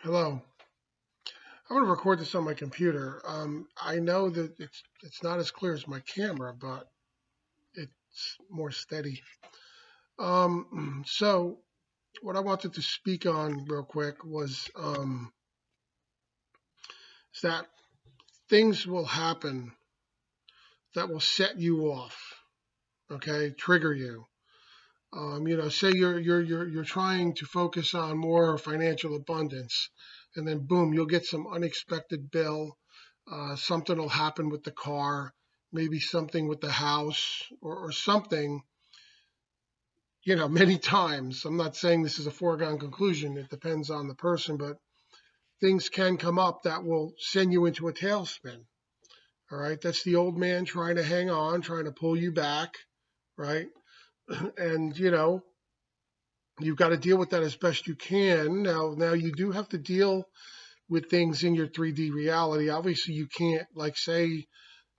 Hello. I'm going to record this on my computer. I know that it's not as clear as my camera, but it's more steady. So what I wanted to speak on real quick was is that things will happen that will set you off. Okay, trigger you. Say you're trying to focus on more financial abundance, and then boom, you'll get some unexpected bill. Something will happen with the car, maybe something with the house, or something. Many times. I'm not saying this is a foregone conclusion. It depends on the person, but things can come up that will send you into a tailspin. All right, that's the old man trying to hang on, trying to pull you back, right? And you've got to deal with that as best you can. Now you do have to deal with things in your 3D reality. Obviously, you can't, like, say,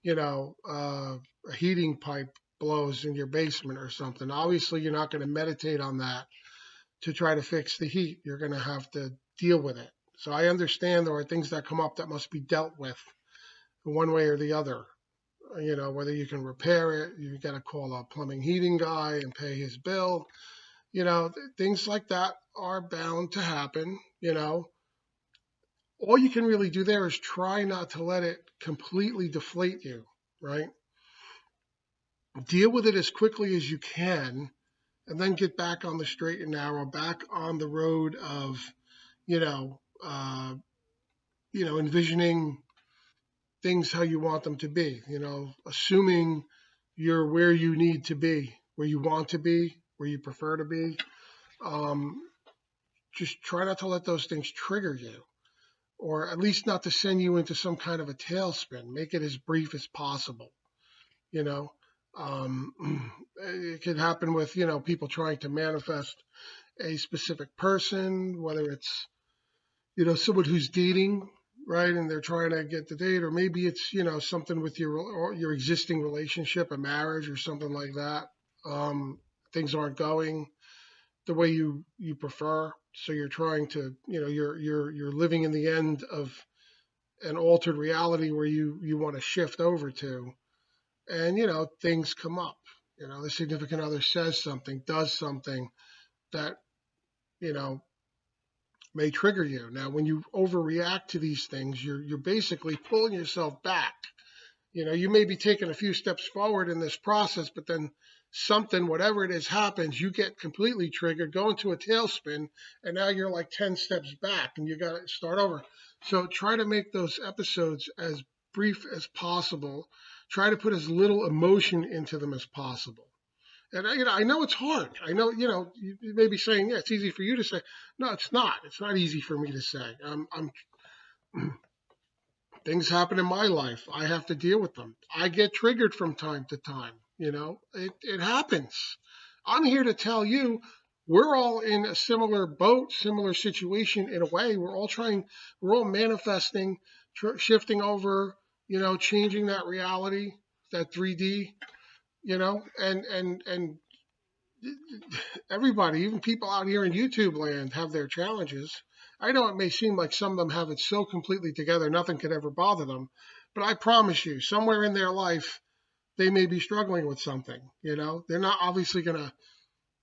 a heating pipe blows in your basement or something. Obviously, you're not going to meditate on that to try to fix the heat. You're going to have to deal with it. So I understand there are things that come up that must be dealt with one way or the other. Whether you can repair it, you got to call a plumbing heating guy and pay his bill. Things like that are bound to happen. All you can really do there is try not to let it completely deflate you, right? Deal with it as quickly as you can, and then get back on the straight and narrow, back on the road of, you know, uh, envisioning things how you want them to be. Assuming you're where you need to be, where you want to be, where you prefer to be. Um, just try not to let those things trigger you, or at least not to send you into some kind of a tailspin. Make it as brief as possible. You know, it could happen with people trying to manifest a specific person, whether it's someone who's dating, right, and they're trying to get the date, or maybe it's something with your existing relationship, a marriage, or something like that. Things aren't going the way you prefer, so you're trying to you're living in the end of an altered reality where you want to shift over to, and things come up. The significant other says something, does something that you know may trigger you. Now, when you overreact to these things, you're basically pulling yourself back. You may be taking a few steps forward in this process, but then something, whatever it is, happens. You get completely triggered, go into a tailspin, and now you're like 10 steps back, and you got to start over. So try to make those episodes as brief as possible. Try to put as little emotion into them as possible. And I know it's hard. I know you may be saying, yeah, it's easy for you to say. No, it's not. It's not easy for me to say. Things happen in my life. I have to deal with them. I get triggered from time to time. It happens. I'm here to tell you, we're all in a similar boat, similar situation in a way. We're all manifesting, shifting over, changing that reality, that 3D, and everybody, even people out here in YouTube land, have their challenges. I know it may seem like some of them have it so completely together, nothing could ever bother them. But I promise you, somewhere in their life, they may be struggling with something. They're not obviously going to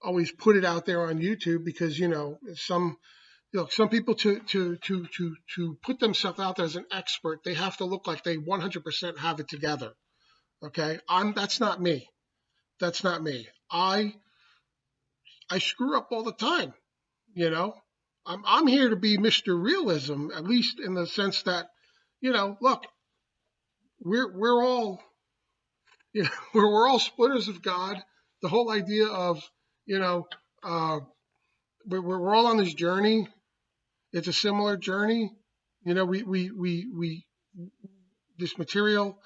always put it out there on YouTube because, some people to put themselves out there as an expert, they have to look like they 100% have it together. Okay. That's not me. That's not me. I screw up all the time. You know, I'm here to be Mr. Realism, at least in the sense that, look, we're all we're all splitters of God. The whole idea of you know uh, we're all on this journey. It's a similar journey. We this material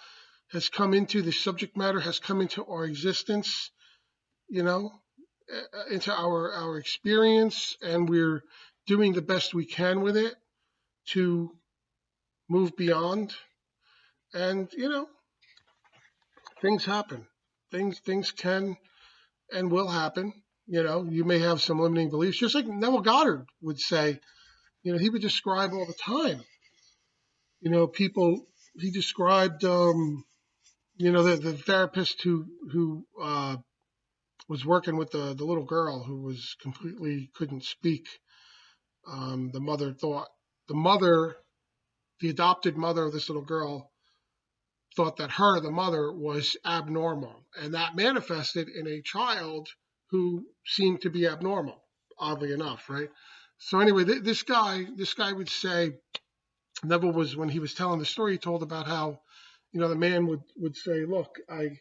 has come into the subject matter has come into our existence. You know, into our experience, and we're doing the best we can with it to move beyond. And things happen. Things can and will happen. You may have some limiting beliefs, just like Neville Goddard would say. He would describe all the time. People. He described, the therapist who was working with the little girl who was completely couldn't speak. The mother thought the mother, the adopted mother of this little girl, thought that the mother, was abnormal, and that manifested in a child who seemed to be abnormal, oddly enough, right? So anyway, this guy would say, Neville was, when he was telling the story, he told about how, the man would say, look, I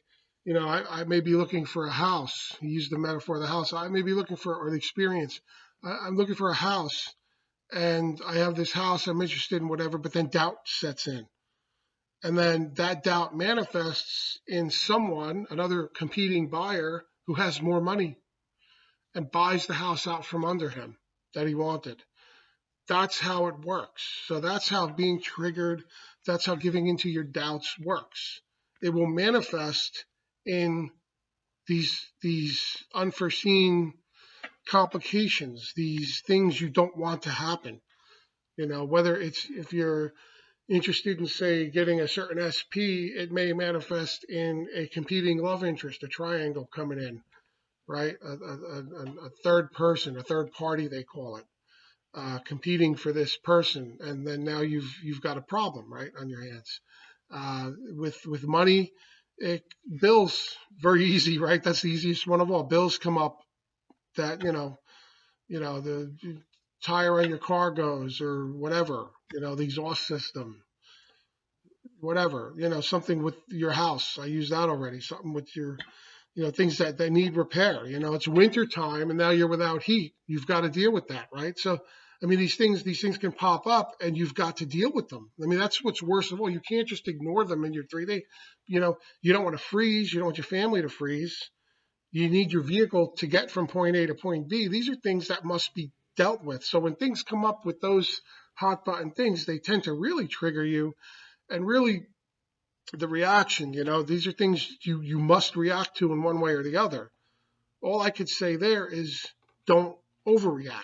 may be looking for a house. He used the metaphor of the house. I may be looking for, or the experience. I'm looking for a house, and I have this house. I'm interested in whatever, but then doubt sets in. And then that doubt manifests in someone, another competing buyer who has more money and buys the house out from under him that he wanted. That's how it works. So that's how being triggered, that's how giving into your doubts works. It will manifest in these unforeseen complications, these things you don't want to happen. Whether it's, if you're interested in, say, getting a certain SP, it may manifest in a competing love interest, a triangle coming in, right? A third person, a third party, they call it, competing for this person, and then now you've got a problem, right, on your hands. With money, bills, very easy, right? That's the easiest one of all. Bills come up that the tire on your car goes, or whatever, the exhaust system, whatever, something with your house. I used that already. Something with your, things that need repair. It's winter time and now you're without heat. You've got to deal with that, right? So, these things can pop up and you've got to deal with them. That's what's worst of all. You can't just ignore them in your 3 day. You don't want to freeze. You don't want your family to freeze. You need your vehicle to get from point A to point B. These are things that must be dealt with. So when things come up with those hot button things, they tend to really trigger you, and really the reaction, these are things you must react to in one way or the other. All I could say there is, don't overreact.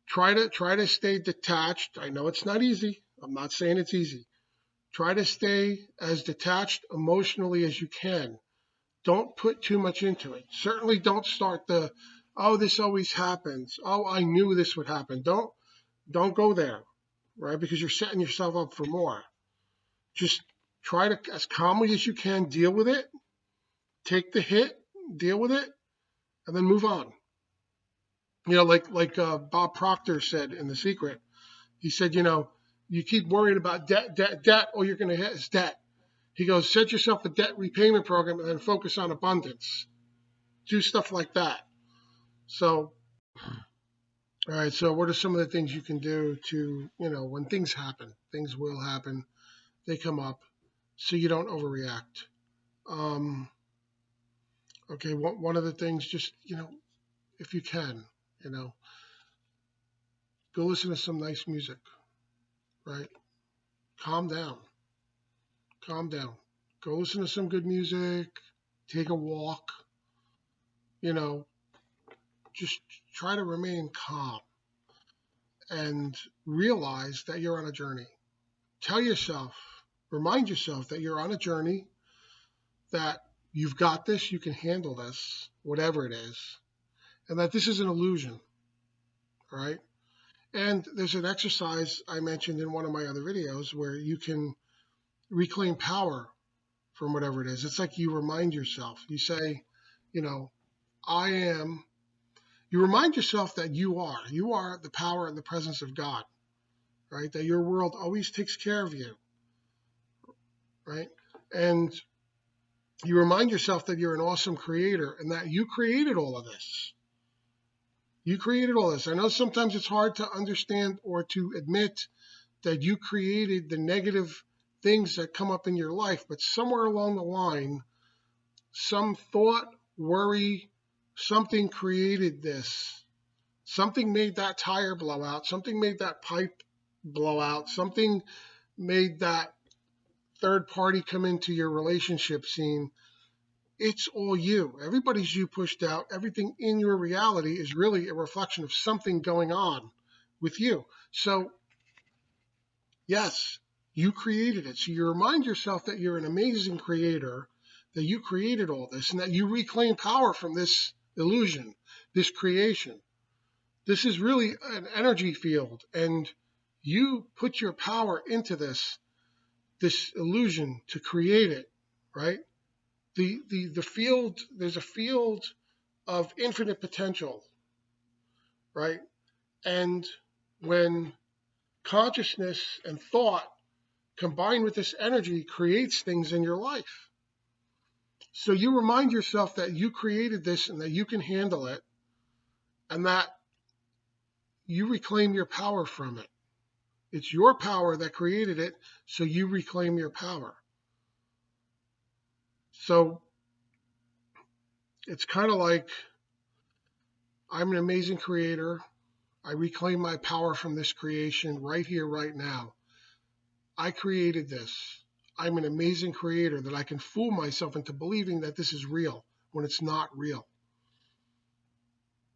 Try to stay detached. I know it's not easy. I'm not saying it's easy. Try to stay as detached emotionally as you can. Don't put too much into it. Certainly don't start oh, this always happens. Oh, I knew this would happen. Don't go there, right? Because you're setting yourself up for more. Just try to, as calmly as you can, deal with it. Take the hit, deal with it, and then move on. Like Bob Proctor said in The Secret. He said, you keep worrying about debt, all you're going to hit is debt. He goes, set yourself a debt repayment program and then focus on abundance. Do stuff like that. So, all right, so what are some of the things you can do to, when things happen? Things will happen. They come up, so you don't overreact. Okay, one of the things, just, if you can, go listen to some nice music, right? Calm down. Calm down. Go listen to some good music. Take a walk. Just try to remain calm and realize that you're on a journey. Remind yourself that you're on a journey, that you've got this, you can handle this, whatever it is, and that this is an illusion, all right? And there's an exercise I mentioned in one of my other videos where you can reclaim power from whatever it is. It's like you remind yourself. You say, I am. You remind yourself that you are the power and the presence of God, right? That your world always takes care of you, right? And you remind yourself that you're an awesome creator and that you created all of this. You created all this. I know sometimes it's hard to understand or to admit that you created the negative things that come up in your life, but somewhere along the line, some thought, worry, something created this. Something made that tire blow out. Something made that pipe blow out. Something made that third party come into your relationship scene. It's all you. Everybody's you pushed out. Everything in your reality is really a reflection of something going on with you. So yes, you created it. So you remind yourself that you're an amazing creator, that you created all this, and that you reclaim power from this illusion, this creation. This is really an energy field, and you put your power into this illusion to create it, right? The field, there's a field of infinite potential, right? And when consciousness and thought combined with this energy creates things in your life. So you remind yourself that you created this and that you can handle it, and that you reclaim your power from it. It's your power that created it, so you reclaim your power. So it's kind of like, I'm an amazing creator. I reclaim my power from this creation right here, right now. I created this. I'm an amazing creator, that I can fool myself into believing that this is real when it's not real.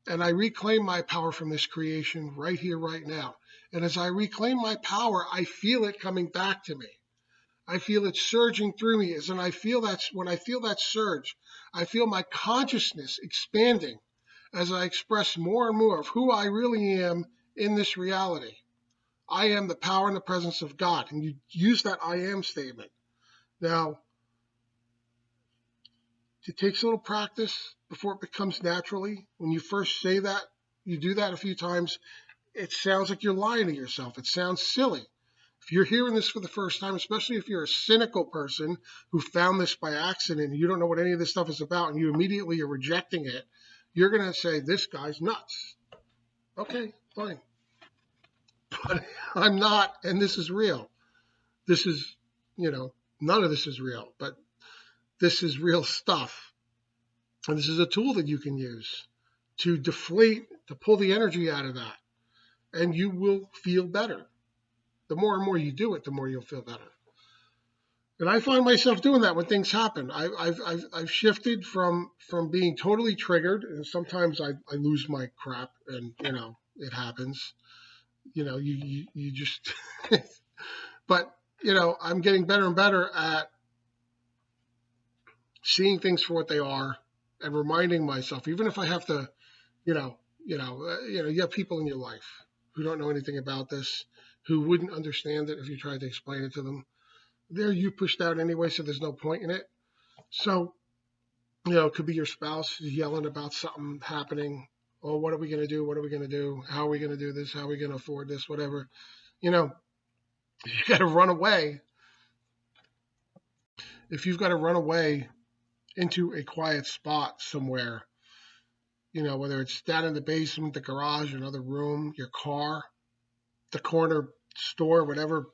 And I reclaim my power from this creation right here, right now. And as I reclaim my power, I feel it coming back to me. I feel it surging through me. And I feel that when I feel that surge, I feel my consciousness expanding as I express more and more of who I really am in this reality. I am the power and the presence of God. And you use that I am statement. Now, it takes a little practice before it becomes naturally. When you first say that, you do that a few times, it sounds like you're lying to yourself. It sounds silly. If you're hearing this for the first time, especially if you're a cynical person who found this by accident and you don't know what any of this stuff is about and you immediately are rejecting it, you're going to say, this guy's nuts. Okay, fine. But I'm not, and this is real. This is, none of this is real, but this is real stuff. And this is a tool that you can use to deflate, to pull the energy out of that. And you will feel better. The more and more you do it, the more you'll feel better. And I find myself doing that when things happen. I've shifted from being totally triggered, and sometimes I lose my crap, and it happens. You just. But I'm getting better and better at seeing things for what they are, and reminding myself, even if I have to, you have people in your life who don't know anything about this, who wouldn't understand it if you tried to explain it to them. You pushed out anyway, so there's no point in it. So, it could be your spouse yelling about something happening. Oh, what are we going to do? What are we going to do? How are we going to do this? How are we going to afford this? Whatever. You got to run away. If you've got to run away into a quiet spot somewhere, whether it's down in the basement, the garage, another room, your car, the corner store, whatever,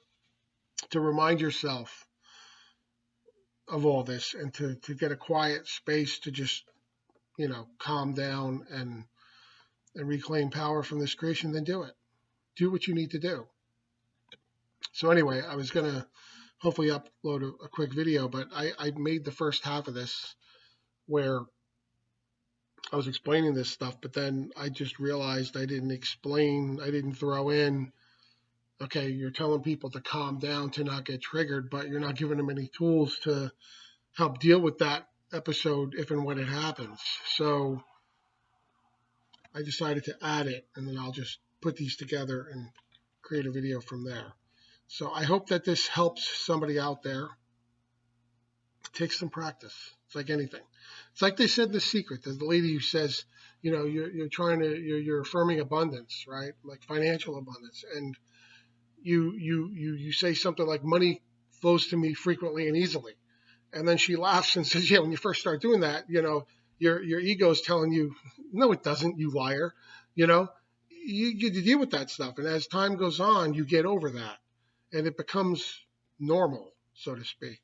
to remind yourself of all this and to get a quiet space to just, calm down and reclaim power from this creation, then do it. Do what you need to do. So anyway, I was going to hopefully upload a quick video, but I made the first half of this where I was explaining this stuff, but then I just realized I didn't throw in, okay, you're telling people to calm down, to not get triggered, but you're not giving them any tools to help deal with that episode if and when it happens. So I decided to add it, and then I'll just put these together and create a video from there. So I hope that this helps somebody out there. It takes some practice. It's like anything. It's like they said in The Secret. There's the lady who says, you're affirming abundance, right? Like financial abundance. And you say something like, money flows to me frequently and easily. And then she laughs and says, yeah, when you first start doing that, your ego is telling you, no, it doesn't, you liar. You deal with that stuff. And as time goes on, you get over that. And it becomes normal, so to speak.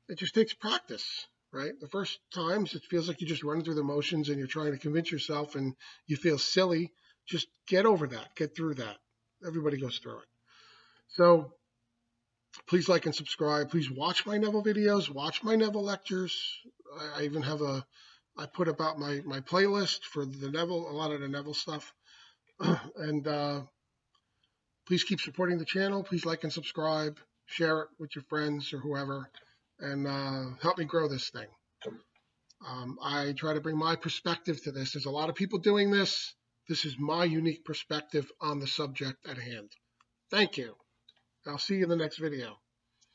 It just takes practice, right? The first times, it feels like you're just running through the motions and you're trying to convince yourself and you feel silly. Just get over that. Get through that. Everybody goes through it. So please like and subscribe. Please watch my Neville videos. Watch my Neville lectures. I even have I put about my playlist for the Neville, a lot of the Neville stuff. And Please keep supporting the channel. Please like and subscribe. Share it with your friends or whoever, and help me grow this thing. I try to bring my perspective to this. There's a lot of people doing this. This is my unique perspective on the subject at hand. Thank you. I'll see you in the next video.